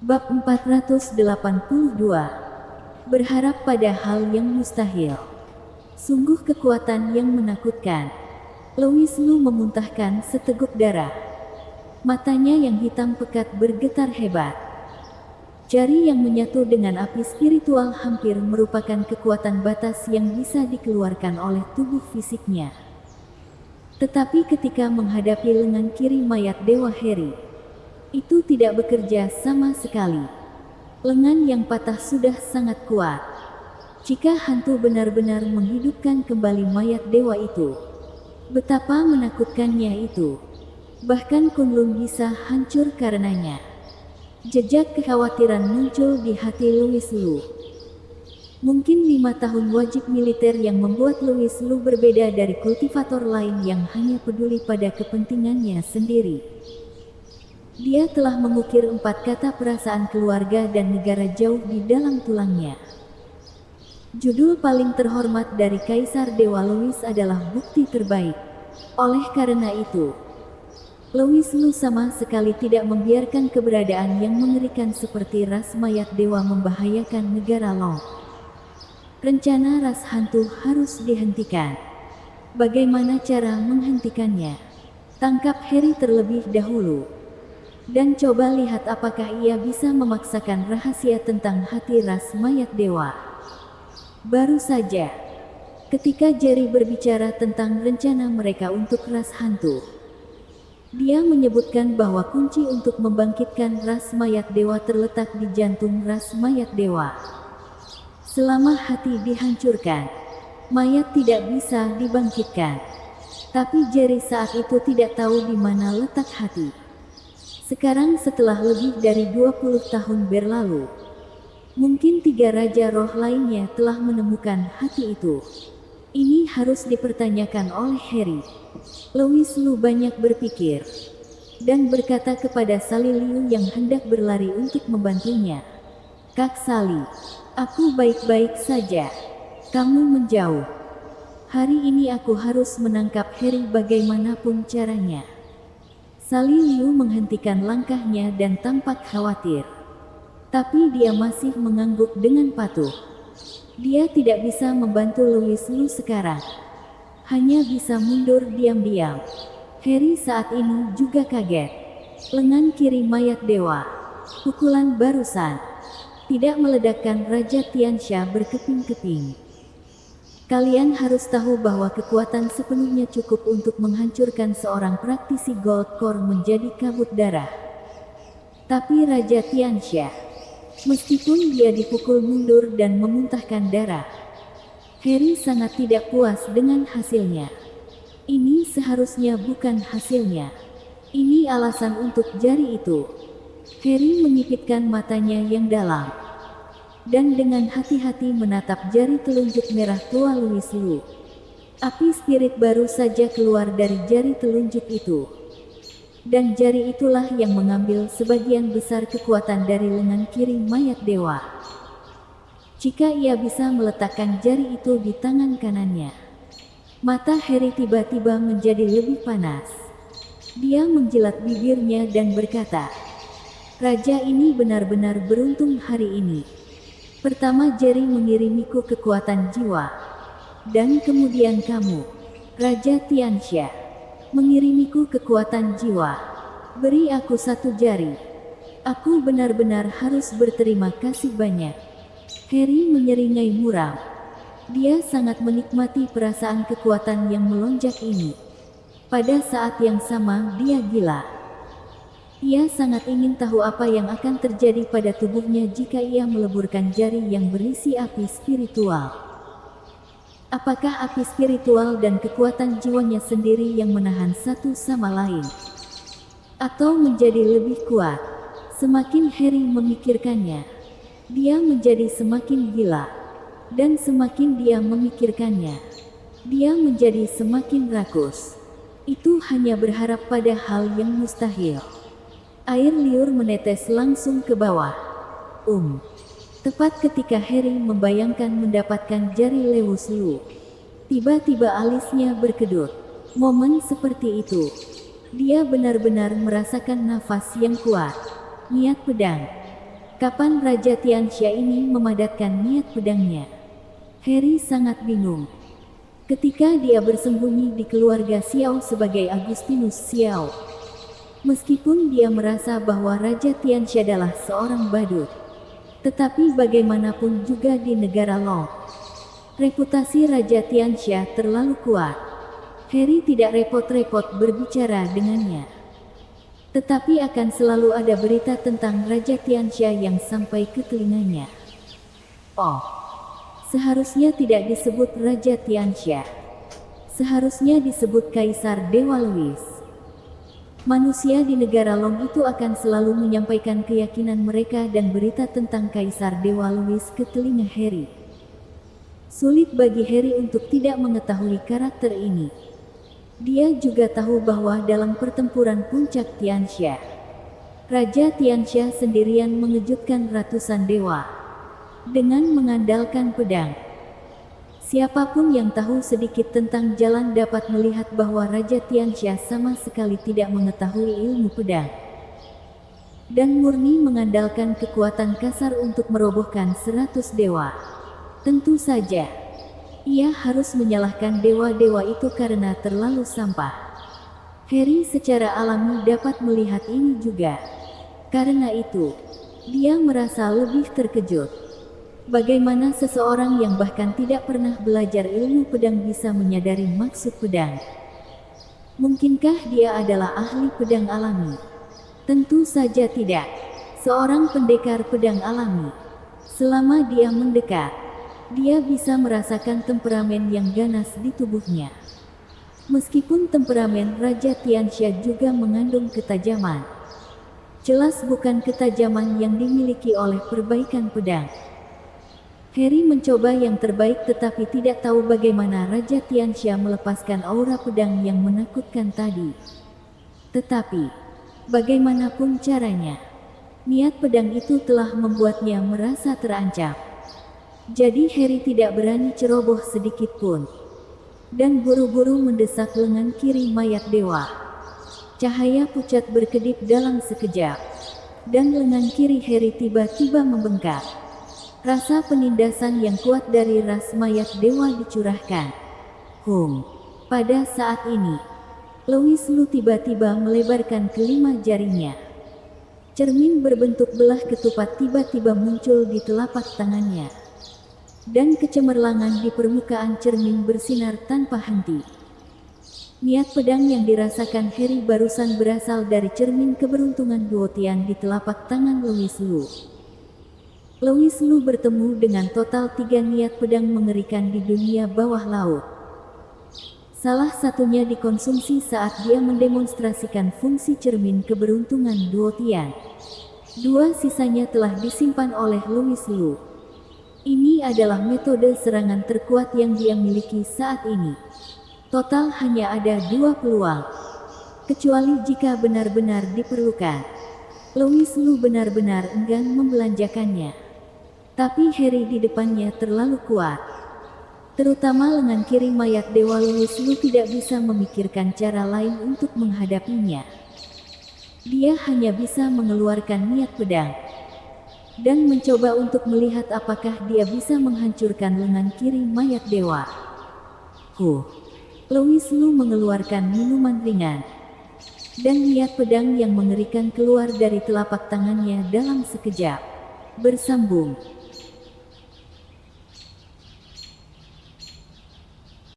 Bab 482. Berharap pada hal yang mustahil. Sungguh kekuatan yang menakutkan. Louis Lu memuntahkan seteguk darah. Matanya yang hitam pekat bergetar hebat. Jari yang menyatu dengan api spiritual hampir merupakan kekuatan batas yang bisa dikeluarkan oleh tubuh fisiknya. Tetapi ketika menghadapi lengan kiri mayat Dewa Heri, itu tidak bekerja sama sekali. Lengan yang patah sudah sangat kuat. Jika hantu benar-benar menghidupkan kembali mayat dewa itu, betapa menakutkannya itu. Bahkan Kunlun bisa hancur karenanya. Jejak kekhawatiran muncul di hati Louis Lu. Mungkin 5 tahun wajib militer yang membuat Louis Lu berbeda dari kultivator lain yang hanya peduli pada kepentingannya sendiri. Dia telah mengukir 4 kata perasaan keluarga dan negara jauh di dalam tulangnya. Judul paling terhormat dari Kaisar Dewa Louis adalah bukti terbaik. Oleh karena itu, Louis Lu sama sekali tidak membiarkan keberadaan yang mengerikan seperti ras mayat dewa membahayakan negara Long. Rencana ras hantu harus dihentikan. Bagaimana cara menghentikannya? Tangkap Heri terlebih dahulu. Dan coba lihat apakah ia bisa memaksakan rahasia tentang hati ras mayat dewa. Baru saja, ketika Jerry berbicara tentang rencana mereka untuk ras hantu, dia menyebutkan bahwa kunci untuk membangkitkan ras mayat dewa terletak di jantung ras mayat dewa. Selama hati dihancurkan, mayat tidak bisa dibangkitkan. Tapi Jerry saat itu tidak tahu di mana letak hati. Sekarang setelah lebih dari 20 tahun berlalu, mungkin 3 raja roh lainnya telah menemukan hati itu. Ini harus dipertanyakan oleh Harry. Louis Lu banyak berpikir dan berkata kepada Sally Liu yang hendak berlari untuk membantunya, "Kak Sally, aku baik-baik saja. Kamu menjauh. Hari ini aku harus menangkap Harry bagaimanapun caranya." Sally Liu menghentikan langkahnya dan tampak khawatir. Tapi dia masih mengangguk dengan patuh. Dia tidak bisa membantu Louis Lu sekarang. Hanya bisa mundur diam-diam. Harry saat ini juga kaget. Lengan kiri mayat dewa. Pukulan barusan tidak meledakkan Raja Tiansha berkeping-keping. Kalian harus tahu bahwa kekuatan sepenuhnya cukup untuk menghancurkan seorang praktisi Gold Core menjadi kabut darah. Tapi Raja Tiansha, meskipun dia dipukul mundur dan memuntahkan darah, Harry sangat tidak puas dengan hasilnya. Ini seharusnya bukan hasilnya. Ini alasan untuk jari itu. Harry menyipitkan matanya yang dalam dan dengan hati-hati menatap jari telunjuk merah tua Louis Lu. Api spirit baru saja keluar dari jari telunjuk itu. Dan jari itulah yang mengambil sebagian besar kekuatan dari lengan kiri mayat dewa. Jika ia bisa meletakkan jari itu di tangan kanannya, mata Harry tiba-tiba menjadi lebih panas. Dia menjilat bibirnya dan berkata, "Raja ini benar-benar beruntung hari ini. Pertama Jerry mengirimiku kekuatan jiwa. Dan kemudian kamu, Raja Tiansha, mengirimiku kekuatan jiwa. Beri aku 1 jari. Aku benar-benar harus berterima kasih banyak." Harry menyeringai muram. Dia sangat menikmati perasaan kekuatan yang melonjak ini. Pada saat yang sama dia gila. Ia sangat ingin tahu apa yang akan terjadi pada tubuhnya jika ia meleburkan jari yang berisi api spiritual. Apakah api spiritual dan kekuatan jiwanya sendiri yang menahan satu sama lain? Atau menjadi lebih kuat? Semakin Harry memikirkannya, dia menjadi semakin gila. Dan semakin dia memikirkannya, dia menjadi semakin rakus. Itu hanya berharap pada hal yang mustahil. Air liur menetes langsung ke bawah. Tepat ketika Harry membayangkan mendapatkan jari Louis Lu, tiba-tiba alisnya berkedut. Momen seperti itu, dia benar-benar merasakan nafas yang kuat. Niat pedang. Kapan Raja Tianxia ini memadatkan niat pedangnya? Harry sangat bingung. Ketika dia bersembunyi di keluarga Xiao sebagai Agustinus Xiao. Meskipun dia merasa bahwa Raja Tianxia adalah seorang badut. Tetapi bagaimanapun juga di negara Long. Reputasi Raja Tianxia terlalu kuat. Harry tidak repot-repot berbicara dengannya. Tetapi akan selalu ada berita tentang Raja Tianxia yang sampai ke telinganya. Oh, seharusnya tidak disebut Raja Tianxia. Seharusnya disebut Kaisar Dewa Louis. Manusia di negara Long itu akan selalu menyampaikan keyakinan mereka dan berita tentang Kaisar Dewa Louis ke telinga Harry. Sulit bagi Harry untuk tidak mengetahui karakter ini. Dia juga tahu bahwa dalam pertempuran puncak Tianxia, Raja Tianxia sendirian mengejutkan ratusan dewa dengan mengandalkan pedang. Siapapun yang tahu sedikit tentang jalan dapat melihat bahwa Raja Tianxia sama sekali tidak mengetahui ilmu pedang. Dan murni mengandalkan kekuatan kasar untuk merobohkan 100 dewa. Tentu saja, ia harus menyalahkan dewa-dewa itu karena terlalu sampah. Harry secara alami dapat melihat ini juga. Karena itu, dia merasa lebih terkejut. Bagaimana seseorang yang bahkan tidak pernah belajar ilmu pedang bisa menyadari maksud pedang? Mungkinkah dia adalah ahli pedang alami? Tentu saja tidak. Seorang pendekar pedang alami. Selama dia mendekat, dia bisa merasakan temperamen yang ganas di tubuhnya. Meskipun temperamen Raja Tianxia juga mengandung ketajaman. Jelas bukan ketajaman yang dimiliki oleh perbaikan pedang. Harry mencoba yang terbaik tetapi tidak tahu bagaimana Raja Tianxia melepaskan aura pedang yang menakutkan tadi. Tetapi, bagaimanapun caranya, niat pedang itu telah membuatnya merasa terancam. Jadi Harry tidak berani ceroboh sedikit pun. Dan buru-buru mendesak lengan kiri mayat dewa. Cahaya pucat berkedip dalam sekejap. Dan lengan kiri Harry tiba-tiba membengkak. Rasa penindasan yang kuat dari ras mayat dewa dicurahkan. Pada saat ini, Louis Lu tiba-tiba melebarkan kelima jarinya. Cermin berbentuk belah ketupat tiba-tiba muncul di telapak tangannya. Dan kecemerlangan di permukaan cermin bersinar tanpa henti. Niat pedang yang dirasakan Harry barusan berasal dari cermin keberuntungan Duotian di telapak tangan Louis Lu. Louis Lu bertemu dengan total 3 niat pedang mengerikan di dunia bawah laut. Salah satunya dikonsumsi saat dia mendemonstrasikan fungsi cermin keberuntungan Duotian. 2 sisanya telah disimpan oleh Louis Lu. Ini adalah metode serangan terkuat yang dia miliki saat ini. Total hanya ada 2 peluang. Kecuali jika benar-benar diperlukan. Louis Lu benar-benar enggan membelanjakannya. Tapi Harry di depannya terlalu kuat. Terutama lengan kiri mayat dewa Louis Lu tidak bisa memikirkan cara lain untuk menghadapinya. Dia hanya bisa mengeluarkan niat pedang. Dan mencoba untuk melihat apakah dia bisa menghancurkan lengan kiri mayat dewa. Louis Lu mengeluarkan minuman ringan. Dan niat pedang yang mengerikan keluar dari telapak tangannya dalam sekejap. Bersambung.